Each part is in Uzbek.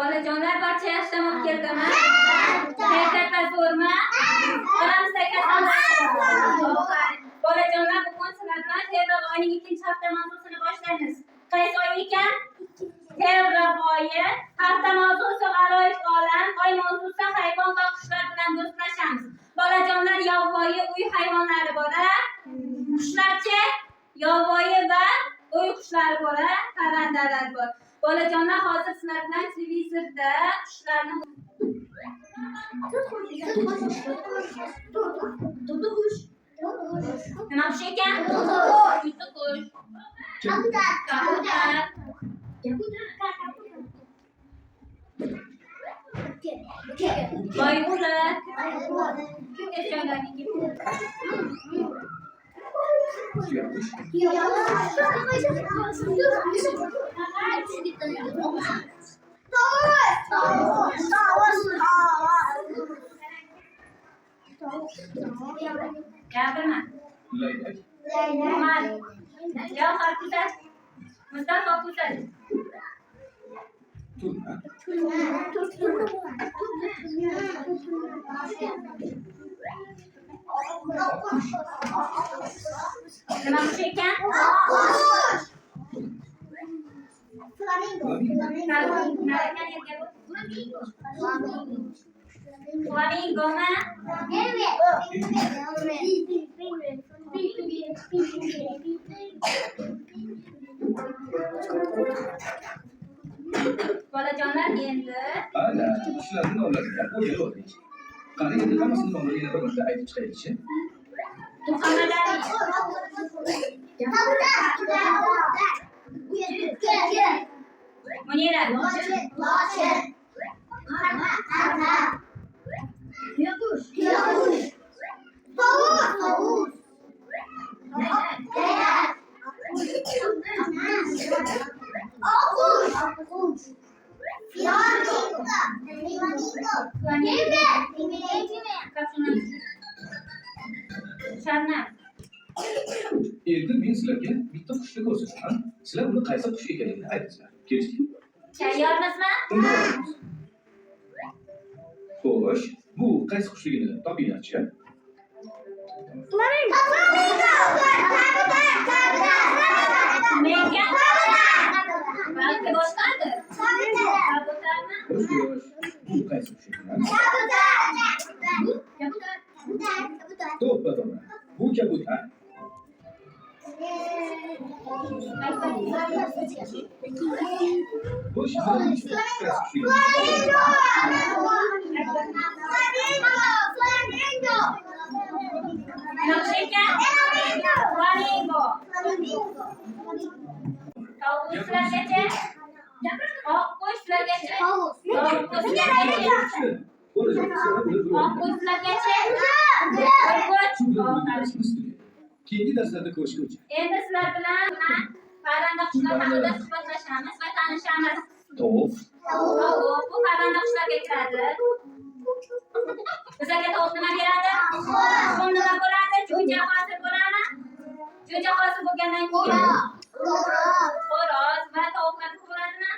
bolajonlar barcha yaxshilab keldimi? Haqiqat va zo'rmi? Bilamizda bolajonlar, bugun sizlar bilan fevral oyining 2-hafta mavzusini boshlaymiz. Qaysi oy ekan? Fevral oyi. Hafta mavzusi g'aroyib olam, oy mavzusi hayvon va qushlar bilan do'stlashamiz. Bolajonlar, yovvoyi uy hayvonlari bor-a? Qushlarchi? Yovvoyi va uy qushlari bor-a? Parrandalar bor. Bolajonlar, hozir sizlar bilan televizorda qushlarni nima qush ekan? Tutuqush. Kabutar. Boyburi. Gapirma. Umar. Javob ko'rsat. Mustafa ko'rsat. Nima qush ekan? Flamingomi? Bolajonlar, endi ana shularni nomlariga o'ylayverdik. Qani endi hammasini nomlarini bir marta aytib chiqaylikchi. Muhammadali. Munira. Sharnam. Endi men sizlarga bitta qushni ko'rsataman. Sizlar uni qaysi qush ekanligini aytinglar. Kelishdingmi? Tayyormizmi? Xo'sh, bu qaysi qushligini topinglarchi. Menga balki boshqadir. Kabutarmi? Xo'sh, bu qaysi qush ekan? To'g'ri. Bu kabutar. Bu shimning qaysi qush Flamingo. Tavuklargacha? Oqqushlargacha? Oqqushlargacha? Oqqushlargacha? Keyingi darslarda ko'rishguncha. Endi sizlar bilan parranda qushlar haqida suhbatlashamiz va tanishamiz. Tovuq. Tovuq, bu parranda qushlarga kiradi. Bizlarga tovuq nima beradi? Tuxum nima bo'ladi? Jo'ja hosil bo'ladimi? Jo'ja hosil bo'lgandan keyin xo'roz va tovuqlar bo'ladimi?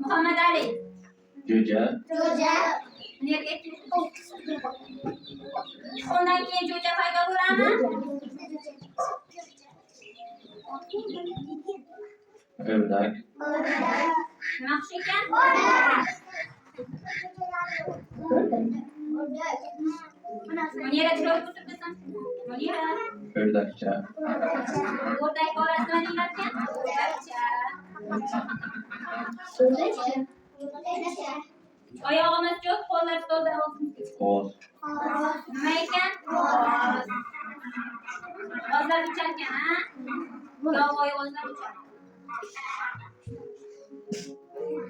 Muhammadali. Jo'ja. Nerga undan keyin jo'ja paydo bo'ladimi? Ördek. Nima qush ekan? Munira chiroq o'tiribsan. Munira. Ördekcha. O'rdak orasida nima ekan? O'rdakcha. Oyog'imiz yo'q, qo'llar stolda olsin. Qo'z. Nima ekan? G'oz. G'ozlar uchar ekan, ha? Yovvoyi g'ozlar uchar.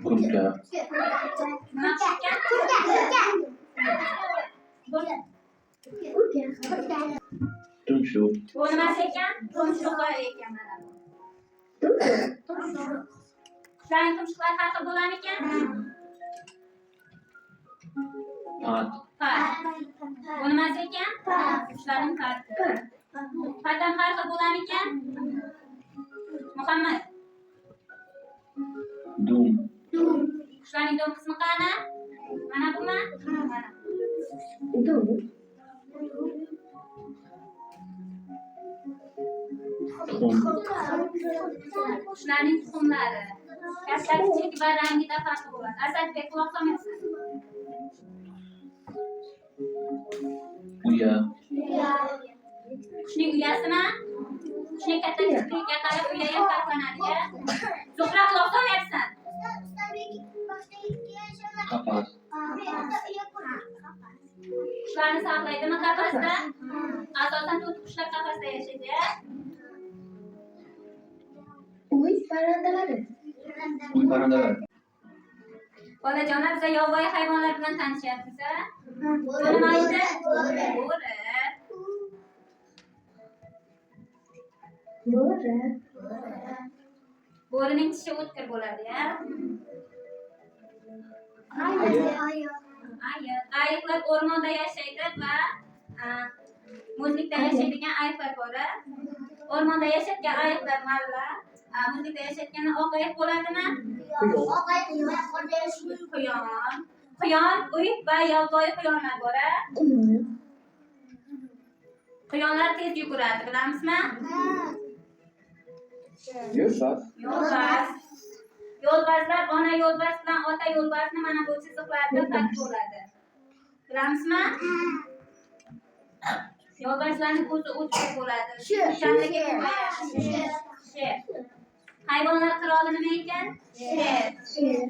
Kurtka. Nima ekan? Tumshuk. Bu nimasi ekan? Tumshuqlar ekan mana bu. Qushlarning tumshuqlari har xil bo'larmikan? Pat. Pat. Bu nimasi ekan? Qushlarning parti. Qadam har xil bo'lar ekan. Muhammad. Dum. Qushlarning dum qismi qani? Mana bumi? Mana. Qushlarning tuxumlari. Katta kichik va rangida farqi bo'ladi. Asadbek quloq solmayapsan. Uya. Qushning uyasimi? Qushning katta kichikligiga qarab uya ham farqlanadi. Zuhra quloq solmayapsan. Qafas. Qushlarni saqlaydimi qafasda? Asosan to'rt qushlar qafasda yashaydi. Uy parrandalar. Bolajonlar, biz yovvoyi hayvonlar bilan tanishyapmiz. Nima edi? Bo'ri. Bo'rining tishi o'tkir bo'ladi. Ayiqlar o'rmonda yashaydi va muzlikda yashaydigan ayiqlar bor. O'rmonda yashaydigan ayiqlar malla, muzlikda yashaydigan oq ayiq bo'ladimi? Quyon, uy va yovvoyi quyonlar bor. Quyonlar tez yuguradi, bilamizmi? Yo'lbarslar ona yo'lbars bilan ota yo'lbarsni mana bu chiziqlarda farq bo'ladi. Bilamizmi? Yo'lbarslarning ko'zi o'tkir bo'ladi. Sher. Hayvonlar qiroli nima ekan? Sher.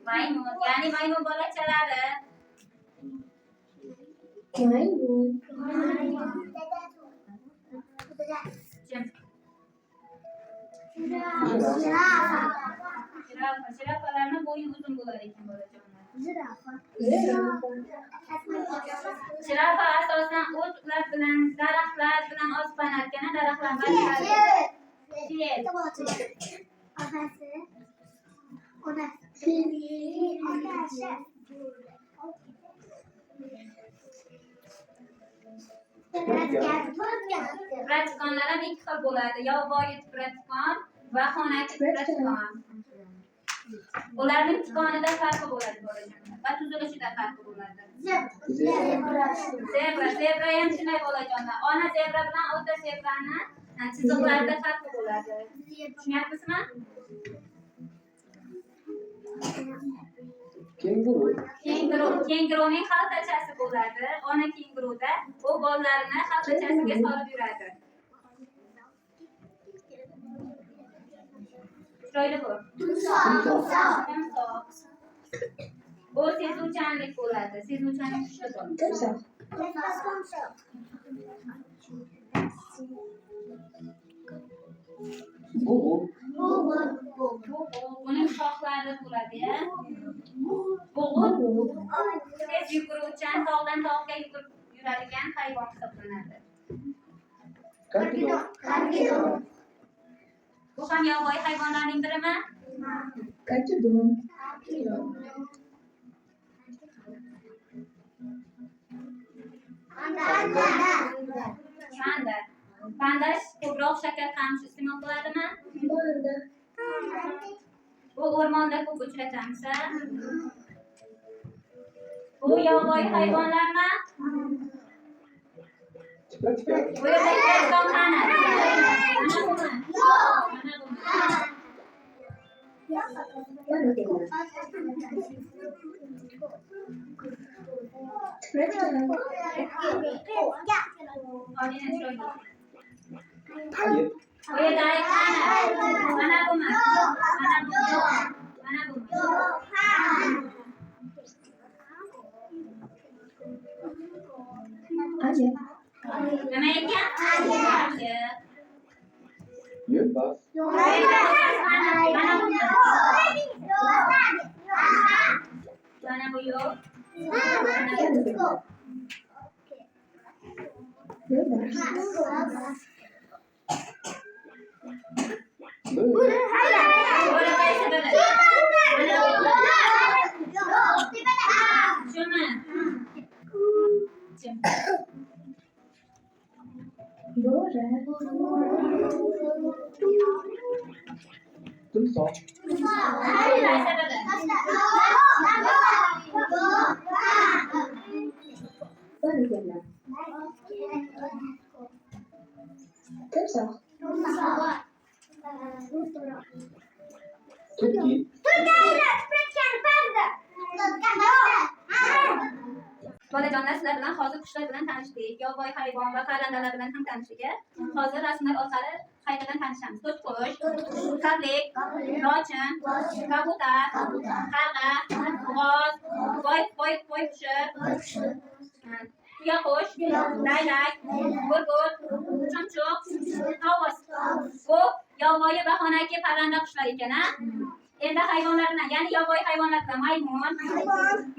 Maymun, ya'ni maymun bolachalari. Jirafalarni bo'yi uzun bo'lar ekan bolajonlar. Jirafa asosan o'tlar bilan, daraxtlar bilan oziqlanar ekan, daraxtlar barglari. Tipratikonlar ham ikki xil bo'ladi. Yovvoyi tipratikon va xonaki tipratikon. Ularning tikonida farqi bo'ladi bolajonlar va tuzilishida farqi bo'ladi. Zebra ham shunday bolajonlar. Ona zebra bilan ota zebrani chiziqlarida farqi bo'ladi. Tushunyapsizmi? Kenguruning xaltachasi bo'ladi. Ona kenguruda u bolalarini xaltachasiga solib yuradi. Chiroyli bo'l. Bu sezuvchanlik bo'ladi. Sezuvchanlik kuchli bo'ladi. Buning shoxlari bo'ladi. Bo'g'ot tez yuguruvchan, tog'dan tog'ga yugurib yuradigan hayvon hisoblanadi. Bu ham yovvoyi hayvonlarning birimi? Panda ko'proq shakar qamish iste'mol qiladimi? Bu o'rmonda ko'p uchratamiz. Bu yovvoyi hayvonlarmi? Bu yerda tipratikon qani? Bu yerda ayiq qani? Mana bumi. Nima ekan? Mana bu yo'q. Timsoh. Hayır, hayır, sebebe. Turki. Bolajonlar, sizlar bilan hozir qushlar bilan tanishdik, yovvoyi hayvon va parrandalar bilan ham tanishdik. Hozir rasmlar orqali qaytadan tanishamiz. To'tiqush, kavlik, lochin, kabutar, qarg'a, g'oz, qo'y qushi, tuyaqush, laylak, gurgut, chumchuq, tovus. Bu yovvoyi va xonaki parranda qushlar ekan. Endi hayvonlar bilan, ya'ni yovvoyi hayvonlar bilan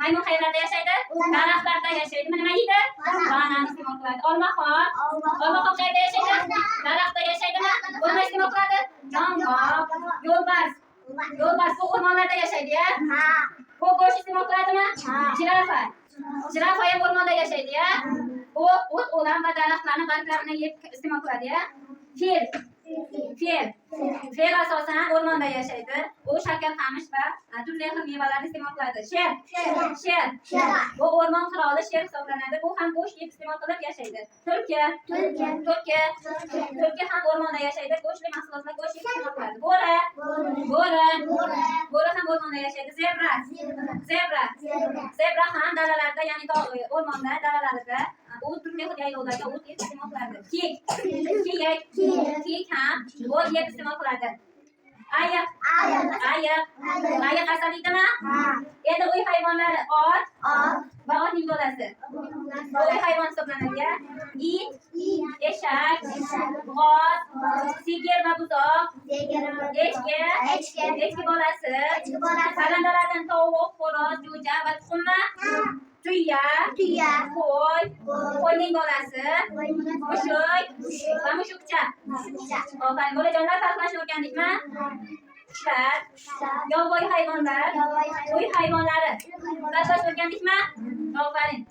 maymun qayerlarda yashaydi? Daraxtlarda yashaydi. Nima yeydi? Bananani iste'mol qiladi. Olmaxon qayerda yashaydi? Daraxtda yashaydimi? Bu nima iste'mol qiladi? Jong'oq, yo'lbars bu o'rmonlarda yashaydi-ya. Bu go'sht iste'mol qiladimi? Jirafa ham o'rmonda yashaydi-ya. U o't-o'lan va daraxtlarning barglarini yeb iste'mol qiladi-ya. Fil asosan o'rmonda yashaydi. U shakarqamish va turli xil mevalarni iste'mol qiladi. Sher. Bu o'rmon qiroli sher hisoblanadi. Bu ham go'sht yeb iste'mol qilib yashaydi. Tulki ham o'rmonda yashaydi. Go'shtli mahsulotlar go'sht yeb iste'mol qiladi. Bo'ri ham o'rmonda yashaydi. Zebra ham dalalarda, ya'ni o'rmonda, dalalarda, u turli xil yaylovlarda o't yeb iste'mol qiladi. Kiyik ham o't yeb iste'mol qiladi. Ayiq asabiydimi? Endi uy hayvonlari ot va otning bolasi. Uy hayvon hisoblanadi. It, eshak, g'oz, sigir va buzoq, echki bolasi, parrandalardan tovuq, xo'roz, jo'ja va tuxumma, tuya, qo'yning bolasi, mushuk va mushukcha. Aferin, bolajonlar, farqlashni o'rgandikmi? Qushlar, yovvoyi hayvonlar, uy hayvonlari. Farqlashni o'rgandikmi? Aferin.